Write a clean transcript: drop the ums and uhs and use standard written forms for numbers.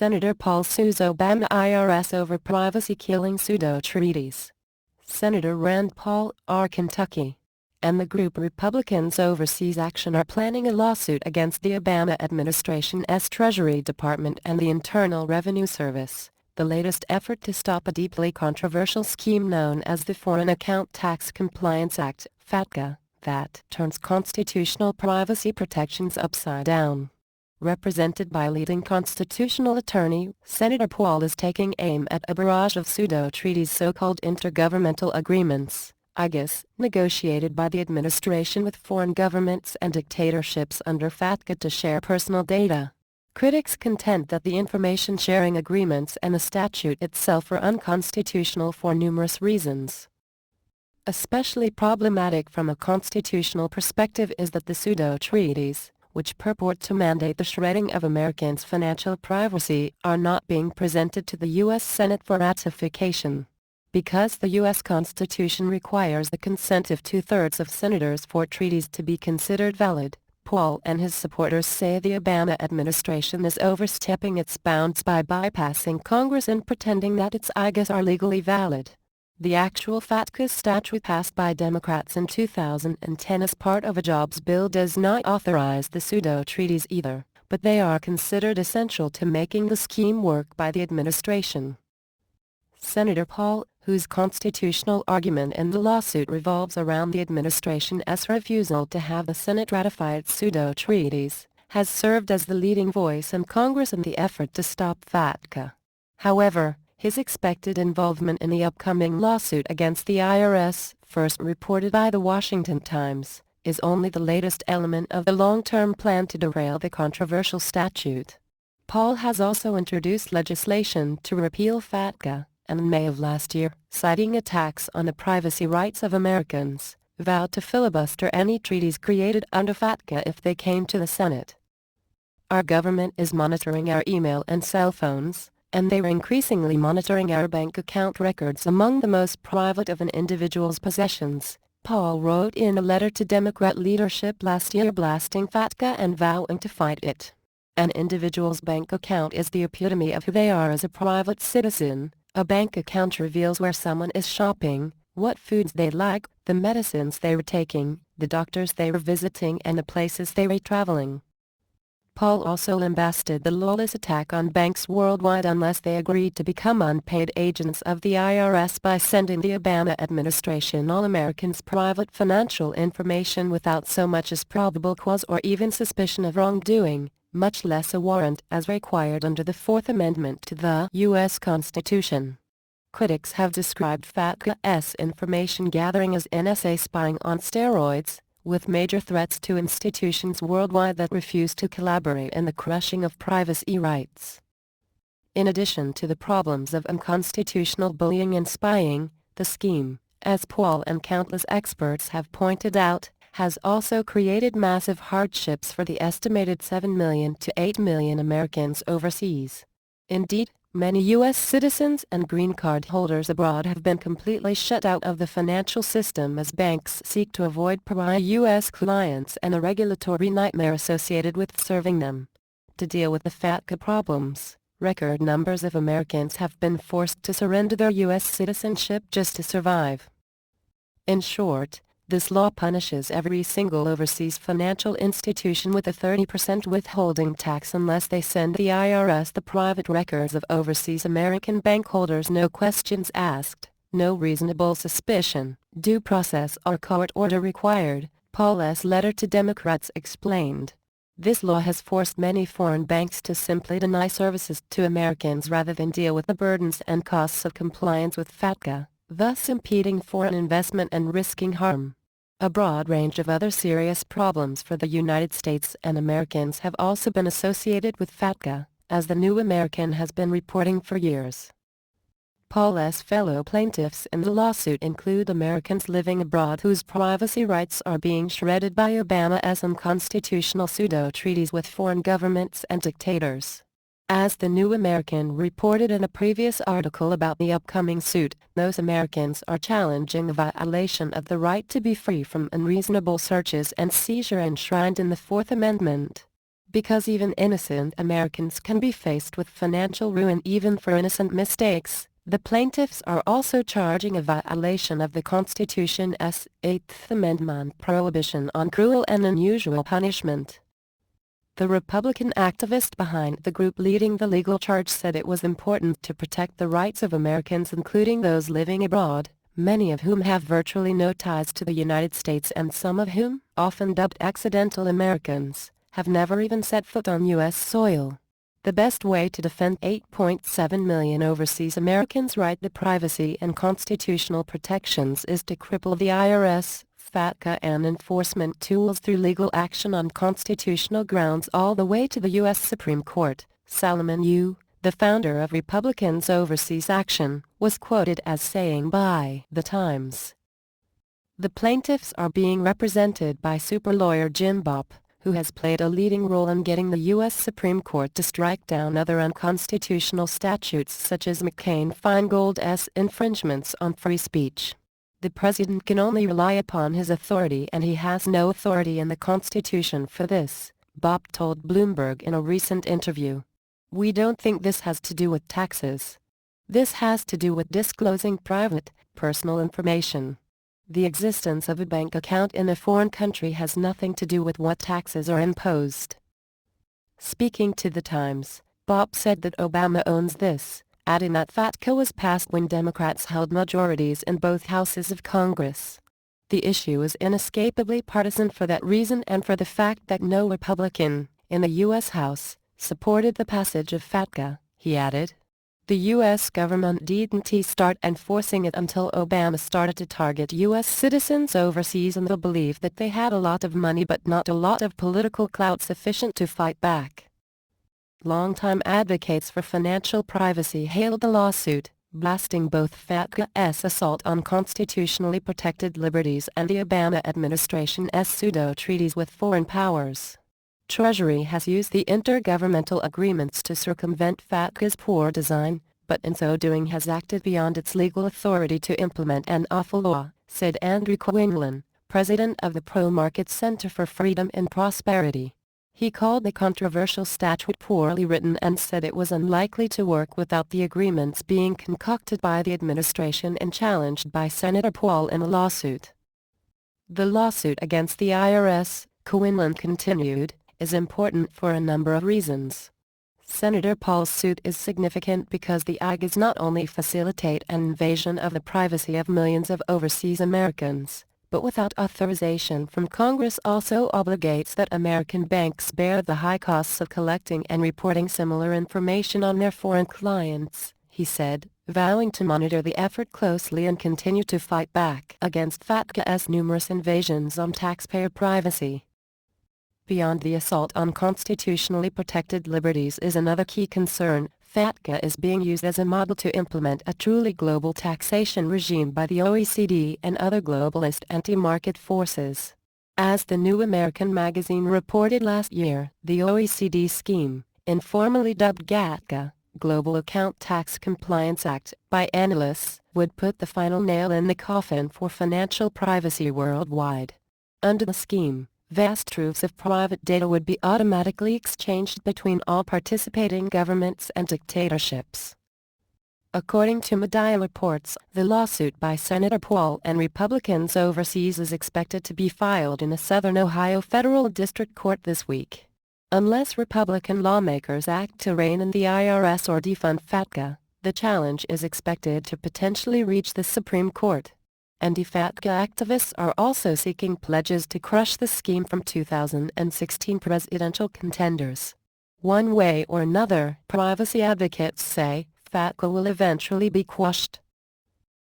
Senator Paul sues Obama IRS over privacy-killing pseudo-treaties. Senator Rand Paul, R. Kentucky, and the group Republicans Overseas Action are planning a lawsuit against the Obama administration's Treasury Department and the Internal Revenue Service, the latest effort to stop a deeply controversial scheme known as the Foreign Account Tax Compliance Act, FATCA, that turns constitutional privacy protections upside down. Represented by leading constitutional attorney, Senator Paul is taking aim at a barrage of pseudo-treaties, so-called Intergovernmental Agreements, IGAs, negotiated by the administration with foreign governments and dictatorships under FATCA to share personal data. Critics contend that the information-sharing agreements and the statute itself are unconstitutional for numerous reasons. Especially problematic from a constitutional perspective is that the pseudo-treaties, which purport to mandate the shredding of Americans' financial privacy, are not being presented to the U.S. Senate for ratification. Because the U.S. Constitution requires the consent of two-thirds of senators for treaties to be considered valid, Paul and his supporters say the Obama administration is overstepping its bounds by bypassing Congress and pretending that its IGAs are legally valid. The actual FATCA statute passed by Democrats in 2010 as part of a jobs bill does not authorize the pseudo-treaties either, but they are considered essential to making the scheme work by the administration. Senator Paul, whose constitutional argument in the lawsuit revolves around the administration's refusal to have the Senate ratify its pseudo-treaties, has served as the leading voice in Congress in the effort to stop FATCA. However, his expected involvement in the upcoming lawsuit against the IRS, first reported by the Washington Times, is only the latest element of the long-term plan to derail the controversial statute. Paul has also introduced legislation to repeal FATCA, and in May of last year, citing attacks on the privacy rights of Americans, vowed to filibuster any treaties created under FATCA if they came to the Senate. Our government is monitoring our email and cell phones, and they are increasingly monitoring our bank account records, among the most private of an individual's possessions, Paul wrote in a letter to Democrat leadership last year, blasting FATCA and vowing to fight it. An individual's bank account is the epitome of who they are as a private citizen. A bank account reveals where someone is shopping, what foods they like, the medicines they were taking, the doctors they were visiting, and the places they were traveling. Paul also lambasted the lawless attack on banks worldwide unless they agreed to become unpaid agents of the IRS by sending the Obama administration all Americans' private financial information without so much as probable cause or even suspicion of wrongdoing, much less a warrant as required under the Fourth Amendment to the U.S. Constitution. Critics have described FATCA's information gathering as NSA spying on steroids, with major threats to institutions worldwide that refuse to collaborate in the crushing of privacy rights. In addition to the problems of unconstitutional bullying and spying, the scheme, as Paul and countless experts have pointed out, has also created massive hardships for the estimated 7 million to 8 million Americans overseas. Indeed, many U.S. citizens and green card holders abroad have been completely shut out of the financial system as banks seek to avoid pariah U.S. clients and the regulatory nightmare associated with serving them. To deal with the FATCA problems, record numbers of Americans have been forced to surrender their U.S. citizenship just to survive. In short, this law punishes every single overseas financial institution with a 30% withholding tax unless they send the IRS the private records of overseas American bank holders. No questions asked, no reasonable suspicion, due process or court order required, Paul's letter to Democrats explained. This law has forced many foreign banks to simply deny services to Americans rather than deal with the burdens and costs of compliance with FATCA, thus impeding foreign investment and risking harm. A broad range of other serious problems for the United States and Americans have also been associated with FATCA, as the New American has been reporting for years. Paul's fellow plaintiffs in the lawsuit include Americans living abroad whose privacy rights are being shredded by Obama's unconstitutional pseudo-treaties with foreign governments and dictators. As the New American reported in a previous article about the upcoming suit, those Americans are challenging the violation of the right to be free from unreasonable searches and seizure enshrined in the Fourth Amendment. Because even innocent Americans can be faced with financial ruin even for innocent mistakes, the plaintiffs are also charging a violation of the Constitution's Eighth Amendment prohibition on cruel and unusual punishment. The Republican activist behind the group leading the legal charge said it was important to protect the rights of Americans, including those living abroad, many of whom have virtually no ties to the United States and some of whom, often dubbed accidental Americans, have never even set foot on U.S. soil. The best way to defend 8.7 million overseas Americans' right to privacy and constitutional protections is to cripple the IRS, FATCA and enforcement tools through legal action on constitutional grounds all the way to the U.S. Supreme Court. Salomon Yu, the founder of Republicans Overseas Action, was quoted as saying by The Times. The plaintiffs are being represented by super lawyer Jim Bopp, who has played a leading role in getting the U.S. Supreme Court to strike down other unconstitutional statutes such as McCain-Feingold's infringements on free speech. The president can only rely upon his authority, and he has no authority in the Constitution for this, Bopp told Bloomberg in a recent interview. We don't think this has to do with taxes. This has to do with disclosing private, personal information. The existence of a bank account in a foreign country has nothing to do with what taxes are imposed. Speaking to The Times, Bopp said that Obama owns this, adding that FATCA was passed when Democrats held majorities in both houses of Congress. The issue is inescapably partisan for that reason and for the fact that no Republican, in the U.S. House, supported the passage of FATCA, he added. The U.S. government didn't start enforcing it until Obama started to target U.S. citizens overseas in the belief that they had a lot of money but not a lot of political clout sufficient to fight back. Longtime advocates for financial privacy hailed the lawsuit, blasting both FATCA's assault on constitutionally protected liberties and the Obama administration's pseudo-treaties with foreign powers. Treasury has used the Intergovernmental Agreements to circumvent FATCA's poor design, but in so doing has acted beyond its legal authority to implement an awful law, said Andrew Quinlan, president of the Pro-Market Center for Freedom and Prosperity. He called the controversial statute poorly written and said it was unlikely to work without the agreements being concocted by the administration and challenged by Senator Paul in a lawsuit. The lawsuit against the IRS, Quinlan continued, is important for a number of reasons. Senator Paul's suit is significant because the IGAs not only facilitate an invasion of the privacy of millions of overseas Americans, but without authorization from Congress also obligates that American banks bear the high costs of collecting and reporting similar information on their foreign clients, he said, vowing to monitor the effort closely and continue to fight back against FATCA's numerous invasions on taxpayer privacy. Beyond the assault on constitutionally protected liberties is another key concern. FATCA is being used as a model to implement a truly global taxation regime by the OECD and other globalist anti-market forces. As the New American magazine reported last year, the OECD scheme, informally dubbed GATCA, Global Account Tax Compliance Act, by analysts, would put the final nail in the coffin for financial privacy worldwide. Under the scheme, vast troves of private data would be automatically exchanged between all participating governments and dictatorships. According to media reports, the lawsuit by Senator Paul and Republicans overseas is expected to be filed in a Southern Ohio federal district court this week. Unless Republican lawmakers act to rein in the IRS or defund FATCA, the challenge is expected to potentially reach the Supreme Court. Anti-FATCA activists are also seeking pledges to crush the scheme from 2016 presidential contenders. One way or another, privacy advocates say, FATCA will eventually be quashed.